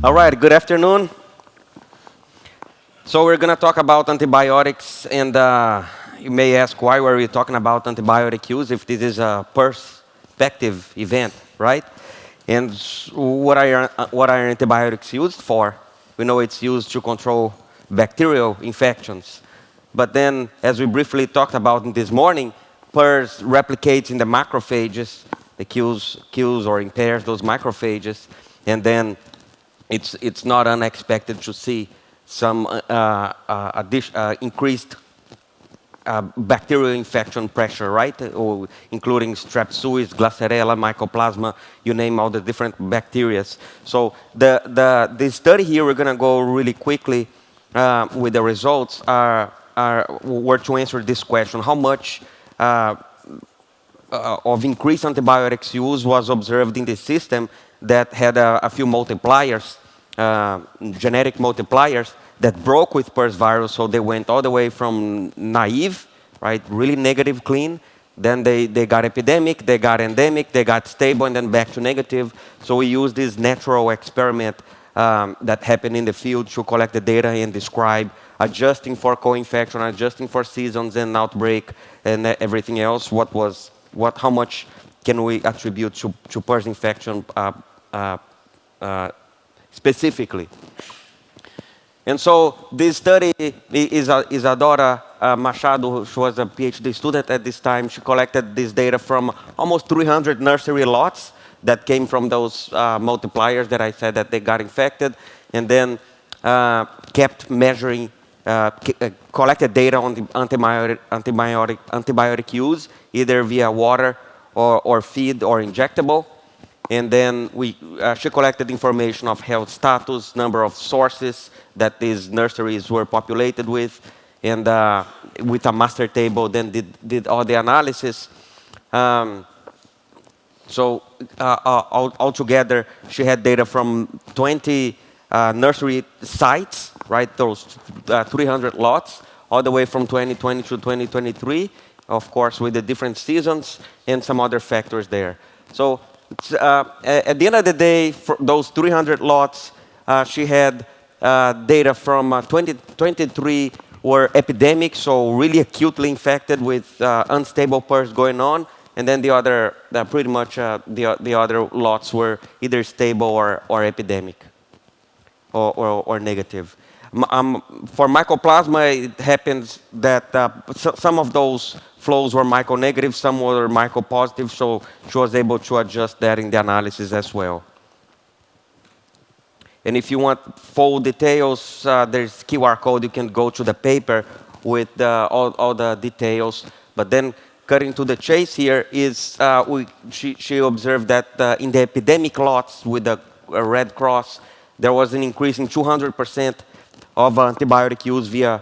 All right, good afternoon. So we're going to talk about antibiotics, and you may ask why were we talking about antibiotic use if this is a PRRSpective event, right? And what are antibiotics used for? We know it's used to control bacterial infections. But then, as we briefly talked about this morning, PRRS replicates in the macrophages, it kills or impairs those macrophages, and then it's not unexpected to see some increased bacterial infection pressure, right? Or including strep suis, Glasserella, Mycoplasma, you name all the different bacteria. So the study here, we're going to go really quickly with the results, were to answer this question: how much of increased antibiotics use was observed in the system that had a few multipliers, genetic multipliers, that broke with PRRS virus, so they went all the way from naive, right, really negative clean, then they got epidemic, they got endemic, they got stable, and then back to negative. So we used this natural experiment that happened in the field to collect the data and describe, adjusting for co-infection, adjusting for seasons and outbreak and everything else, how much can we attribute to PRRS infection specifically. And so this study is Isadora Machado, who was a PhD student at this time. She collected this data from almost 300 nursery lots that came from those multipliers that I said that they got infected, and then kept measuring, collected data on the antibiotic use, either via water or feed or injectable. And then she collected information of health status, number of sources that these nurseries were populated with, and with a master table, then did all the analysis. So altogether, she had data from 20 nursery sites, right, those 300 lots, all the way from 2020 to 2023, of course, with the different seasons and some other factors there. So at the end of the day, for those 300 lots, she had data from 23 were epidemic, so really acutely infected with unstable PRRS going on, and then the other, pretty much the other lots were either stable or epidemic or negative. For Mycoplasma, it happens that some of those flows were myco-negative, some were myco-positive, so she was able to adjust that in the analysis as well. And if you want full details, there's QR code. You can go to the paper with all the details. But then cutting to the chase here is she observed that in the epidemic lots with the Red Cross, there was an increase in 200% of antibiotic use via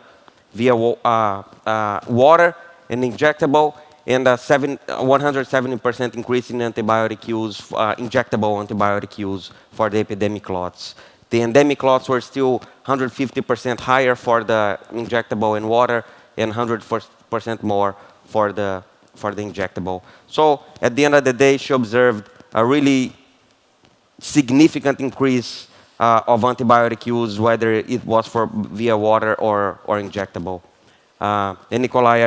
water and injectable, and 170% increase in antibiotic use, injectable antibiotic use for the epidemic lots. The endemic lots were still 150% higher for the injectable and water, and 100% more for the injectable. So at the end of the day, she observed a really significant increase of antibiotic use, whether it was via water or injectable. And Nicolai,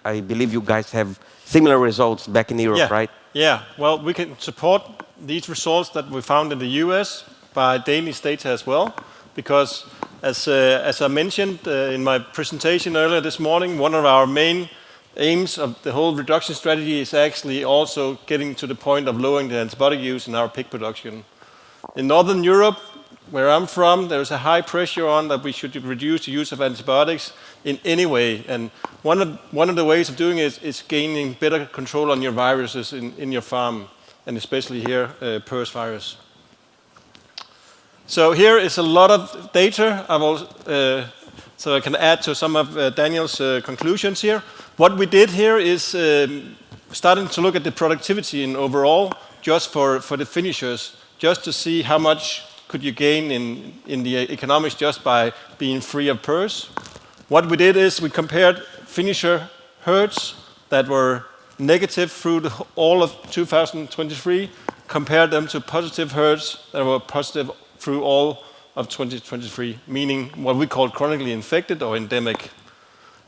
I believe you guys have similar results back in Europe, right? Yeah, well, we can support these results that we found in the US by Danish data as well, because as I mentioned in my presentation earlier this morning, one of our main aims of the whole reduction strategy is actually also getting to the point of lowering the antibiotic use in our pig production. In Northern Europe, where I'm from, there's a high pressure on that we should reduce the use of antibiotics in any way. And one of the ways of doing it is gaining better control on your viruses in your farm, and especially here, PRRS virus. So here is a lot of data. So I can add to some of Daniel's conclusions here. What we did here is starting to look at the productivity in overall, just for the finishers, just to see how much could you gain in the economics just by being free of PRRS. What we did is we compared finisher herds that were negative through all of 2023 compared them to positive herds that were positive through all of 2023, meaning what we call chronically infected or endemic.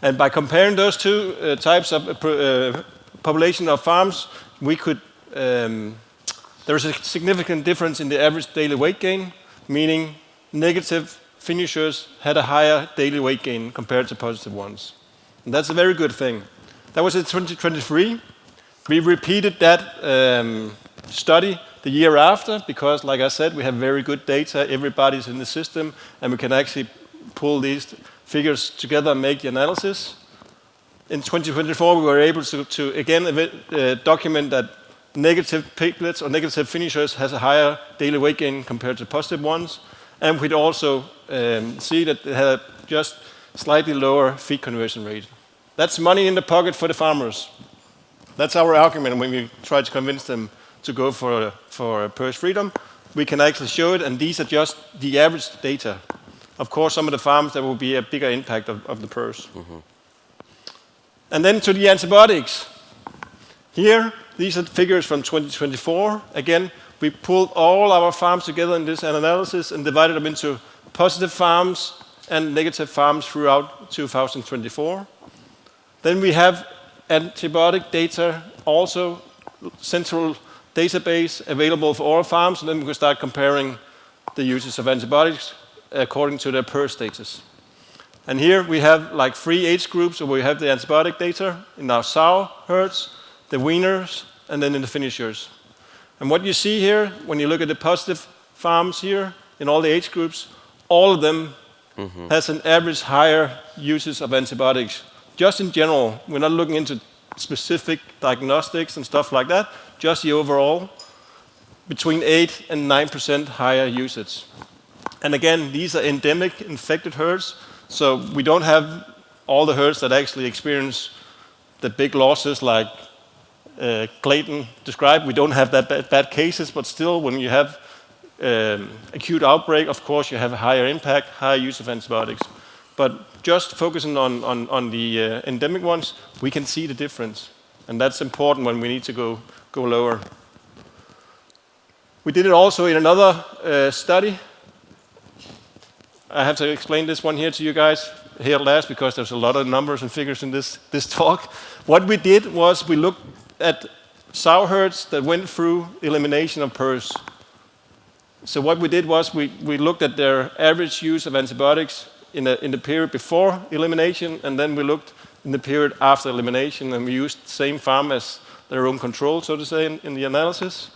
And by comparing those two types of population of farms, we could, there is a significant difference in the average daily weight gain, meaning negative finishers had a higher daily weight gain compared to positive ones. And that's a very good thing. That was in 2023. We repeated that study the year after because, like I said, we have very good data. Everybody's in the system, and we can actually pull these figures together and make the analysis. In 2024, we were able to again document that negative piglets or negative finishers has a higher daily weight gain compared to positive ones. And we'd also see that they had just slightly lower feed conversion rate. That's money in the pocket for the farmers. That's our argument when we try to convince them to go for PRRS freedom. We can actually show it, and these are just the average data. Of course, some of the farms, there will be a bigger impact of the PRRS. And then to the antibiotics. Here, these are figures from 2024. Again, we pulled all our farms together in this analysis and divided them into positive farms and negative farms throughout 2024. Then we have antibiotic data, also central database available for all farms, and then we can start comparing the uses of antibiotics according to their PRRS status. And here we have like 3 age groups where we have the antibiotic data in our sow herds, the weaners, and then in the finishers. And what you see here, when you look at the positive farms here, in all the age groups, all of them has an average higher uses of antibiotics. Just in general, we're not looking into specific diagnostics and stuff like that, just the overall, between 8 and 9% higher usage. And again, these are endemic infected herds, so we don't have all the herds that actually experience the big losses like Clayton described. We don't have that bad cases, but still, when you have acute outbreak, of course, you have a higher impact, higher use of antibiotics. But just focusing on the endemic ones, we can see the difference. And that's important when we need to go lower. We did it also in another study. I have to explain this one here to you guys here last because there's a lot of numbers and figures in this talk. What we did was we looked at sow herds that went through elimination of PRRS. So what we did was we looked at their average use of antibiotics in the period before elimination, and then we looked in the period after elimination, and we used the same farm as their own control, so to say, in the analysis.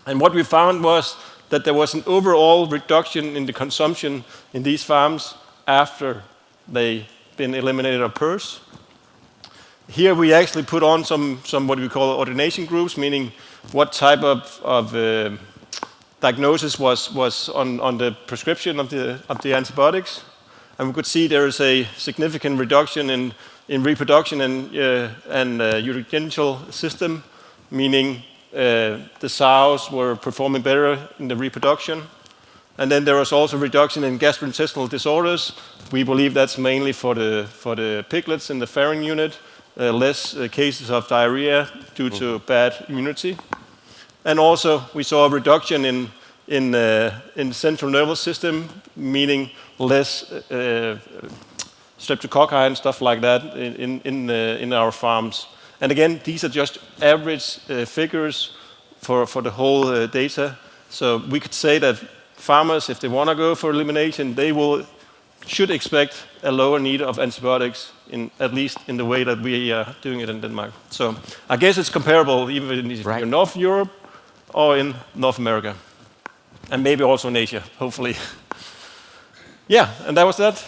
And what we found was that there was an overall reduction in the consumption in these farms after they've been eliminated of PRRS. Here we actually put on some what we call ordination groups, meaning what type of diagnosis was on the prescription of the antibiotics. And we could see there is a significant reduction in reproduction and urogenital system, meaning the sows were performing better in the reproduction. And then there was also reduction in gastrointestinal disorders. We believe that's mainly for the piglets in the farrowing unit, less cases of diarrhea due to bad immunity. And also we saw a reduction in the central nervous system, meaning less streptococci and stuff like that in our farms. And again, these are just average figures for the whole data. So we could say that farmers, if they want to go for elimination, they should expect a lower need of antibiotics, at least in the way that we are doing it in Denmark. So I guess it's comparable even if you're in North Europe or in North America. And maybe also in Asia, hopefully. Yeah, and that was that.